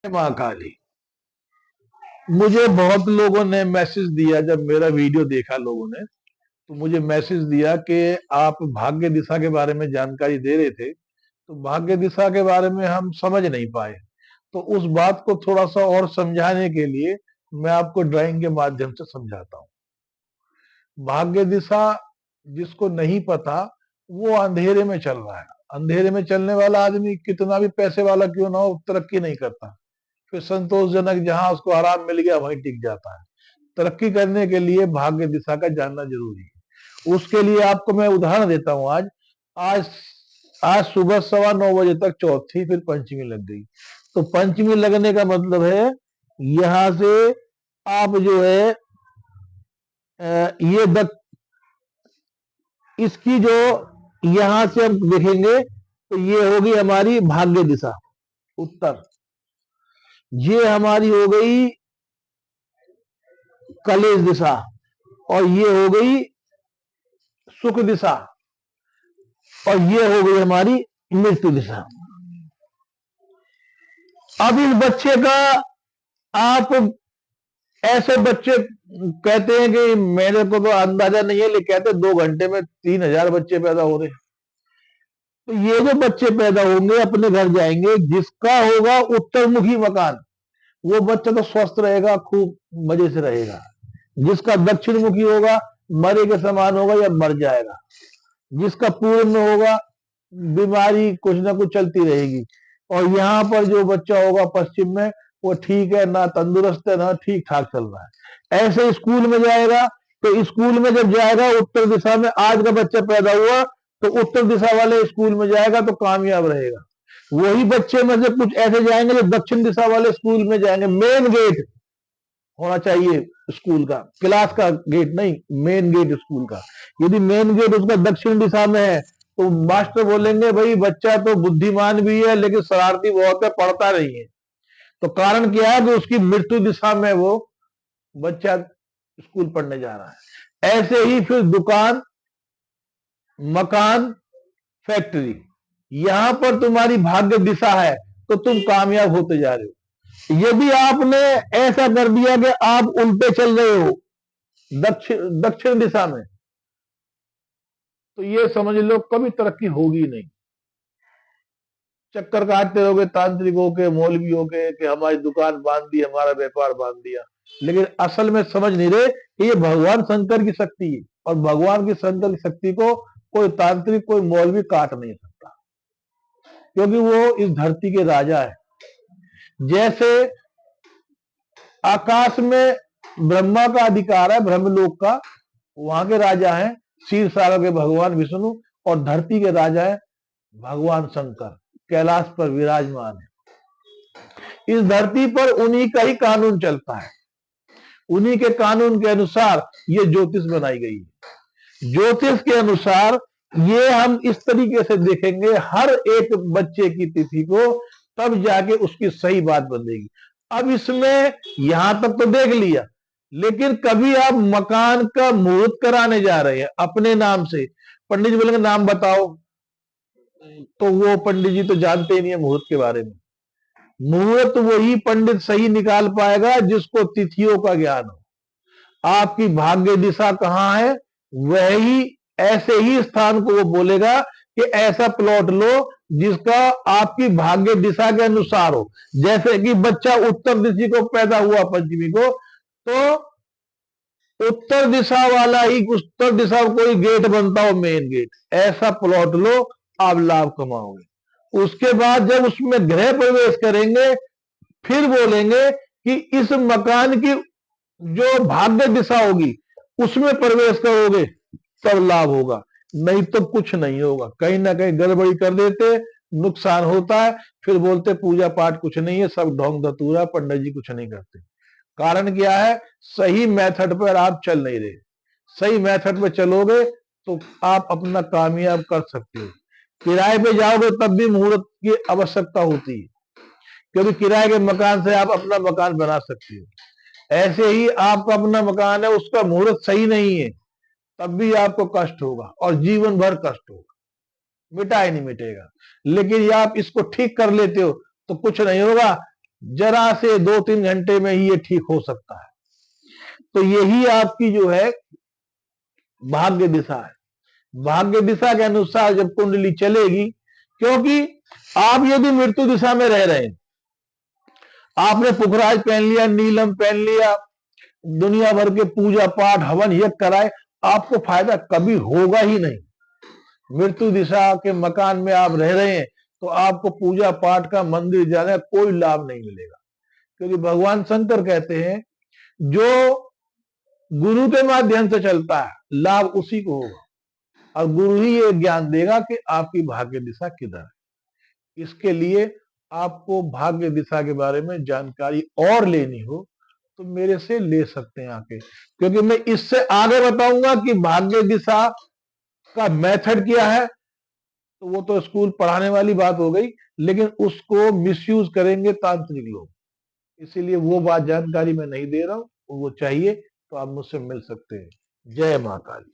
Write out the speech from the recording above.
माँ काली। मुझे बहुत लोगों ने मैसेज दिया, जब मेरा वीडियो देखा लोगों ने तो मुझे मैसेज दिया कि आप भाग्य दिशा के बारे में जानकारी दे रहे थे, तो भाग्य दिशा के बारे में हम समझ नहीं पाए। तो उस बात को थोड़ा सा और समझाने के लिए मैं आपको ड्राइंग के माध्यम से समझाता हूँ। भाग्य दिशा जिसको नहीं पता वो अंधेरे में चल रहा है। अंधेरे में चलने वाला आदमी कितना भी पैसे वाला क्यों ना हो, तरक्की नहीं करता। फिर संतोषजनक जहां उसको आराम मिल गया वहीं टिक जाता है। तरक्की करने के लिए भाग्य दिशा का जानना जरूरी है। उसके लिए आपको मैं उदाहरण देता हूं। आज आज सुबह 9:15 बजे तक चौथी, फिर पंचमी लग गई। तो पंचमी लगने का मतलब है यहां से आप जो है ये इसकी जो यहां से हम देखेंगे तो ये होगी हमारी भाग्य दिशा उत्तर। ये हमारी हो गई कलेश दिशा और ये हो गई सुख दिशा और ये हो गई हमारी मृत्यु दिशा। अब इस बच्चे का आप ऐसे बच्चे कहते हैं कि मेरे को तो अंदाजा नहीं है, लेकिन कहते 2 घंटे में 3,000 बच्चे पैदा हो रहे हैं। तो ये जो बच्चे पैदा होंगे अपने घर जाएंगे, जिसका होगा उत्तरमुखी मकान वो बच्चा तो स्वस्थ रहेगा, खूब मजे से रहेगा। जिसका दक्षिण मुखी होगा मरे के समान होगा या मर जाएगा। जिसका पूर्व में होगा बीमारी कुछ ना कुछ चलती रहेगी। और यहाँ पर जो बच्चा होगा पश्चिम में, वो ठीक है, ना तंदुरुस्त है ना ठीक ठाक चल रहा है। ऐसे स्कूल में जाएगा तो स्कूल में जब जाएगा उत्तर दिशा में, आज का बच्चा पैदा हुआ तो उत्तर दिशा वाले स्कूल में जाएगा तो कामयाब रहेगा। वही बच्चे में से कुछ ऐसे जाएंगे जो दक्षिण दिशा वाले स्कूल में जाएंगे। मेन गेट होना चाहिए स्कूल का, क्लास का गेट नहीं, मेन गेट स्कूल का। यदि मेन गेट उसका दक्षिण दिशा में है तो मास्टर बोलेंगे भाई बच्चा तो बुद्धिमान भी है लेकिन शरारती बहुत है, पढ़ता नहीं है। तो कारण क्या है कि उसकी मृत्यु दिशा में वो बच्चा स्कूल पढ़ने जा रहा है। ऐसे ही फिर दुकान, मकान, फैक्ट्री, यहां पर तुम्हारी भाग्य दिशा है तो तुम कामयाब होते जा रहे हो। यदि आपने ऐसा कर दिया कि आप उल्टे चल रहे हो दक्षिण दक्षिण दिशा में, तो ये समझ लो कभी तरक्की होगी नहीं। चक्कर काटते रहोगे तांत्रिकों के, मौलवियों के कि हमारी दुकान बांध दी, हमारा व्यापार बांध दिया, लेकिन असल में समझ नहीं रहे कि ये भगवान शंकर की शक्ति है। और भगवान की शंकर की शक्ति को कोई तांत्रिक, कोई मौलवी काट नहीं सकता, क्योंकि वो इस धरती के राजा है। जैसे आकाश में ब्रह्मा का अधिकार है, ब्रह्मलोक का, वहां के राजा हैं क्षीर सागर के भगवान विष्णु, और धरती के राजा है भगवान शंकर, कैलाश पर विराजमान है। इस धरती पर उन्हीं का ही कानून चलता है। उन्हीं के कानून के अनुसार ये ज्योतिष बनाई गई है। ज्योतिष के अनुसार ये हम इस तरीके से देखेंगे हर एक बच्चे की तिथि को, तब जाके उसकी सही बात बनेगी। अब इसमें यहां तक तो देख लिया, लेकिन कभी आप मकान का मुहूर्त कराने जा रहे हैं अपने नाम से, पंडित जी बोलेंगे नाम बताओ, तो वो पंडित जी तो जानते ही नहीं है मुहूर्त के बारे में। मुहूर्त वही पंडित सही निकाल पाएगा जिसको तिथियों का ज्ञान हो। आपकी भाग्य दिशा कहां है, वही ऐसे ही स्थान को वो बोलेगा कि ऐसा प्लॉट लो जिसका आपकी भाग्य दिशा के अनुसार हो। जैसे कि बच्चा उत्तर दिशा को पैदा हुआ पंचमी को, तो उत्तर दिशा वाला ही, उत्तर दिशा कोई गेट बनता हो मेन गेट, ऐसा प्लॉट लो, आप लाभ कमाओगे। उसके बाद जब उसमें गृह प्रवेश करेंगे फिर बोलेंगे कि इस मकान की जो भाग्य दिशा होगी उसमें प्रवेश करोगे तब लाभ होगा, नहीं तो कुछ नहीं होगा। कहीं ना कहीं गड़बड़ी कर देते, नुकसान होता है, फिर बोलते पूजा पाठ कुछ नहीं है, सब ढोंग धतूरा, पंडित जी कुछ नहीं करते। कारण क्या है, सही मेथड पर आप चल नहीं रहे। सही मेथड पर चलोगे तो आप अपना कामयाब कर सकते हो। किराए पे जाओगे तब भी मुहूर्त की आवश्यकता होती है, क्योंकि किराए के मकान से आप अपना मकान बना सकते हो। ऐसे ही आपका अपना मकान है, उसका मुहूर्त सही नहीं है, तब भी आपको कष्ट होगा और जीवन भर कष्ट होगा, मिटा ही नहीं मिटेगा। लेकिन आप इसको ठीक कर लेते हो तो कुछ नहीं होगा, जरा से 2-3 घंटे में ही ये ठीक हो सकता है। तो यही आपकी जो है भाग्य दिशा है। भाग्य दिशा के अनुसार जब कुंडली चलेगी, क्योंकि आप यदि मृत्यु दिशा में रह रहे हैं, आपने पुखराज पहन लिया, नीलम पहन लिया, दुनिया भर के पूजा पाठ हवन यज्ञ कराए, आपको फायदा कभी होगा ही नहीं। मृत्यु दिशा के मकान में आप रह रहे हैं तो आपको पूजा पाठ का, मंदिर जाने का कोई लाभ नहीं मिलेगा। क्योंकि भगवान शंकर कहते हैं जो गुरु के माध्यम से चलता है लाभ उसी को होगा, और गुरु ही ये ज्ञान देगा कि आपकी भाग्य दिशा किधर है। इसके लिए आपको भाग्य दिशा के बारे में जानकारी और लेनी हो तो मेरे से ले सकते हैं आके, क्योंकि मैं इससे आगे बताऊंगा कि भाग्य दिशा का मेथड क्या है। तो वो तो स्कूल पढ़ाने वाली बात हो गई, लेकिन उसको मिसयूज करेंगे तांत्रिक लोग, इसीलिए वो बात जानकारी मैं नहीं दे रहा हूं। वो चाहिए तो आप मुझसे मिल सकते हैं। जय मां काली।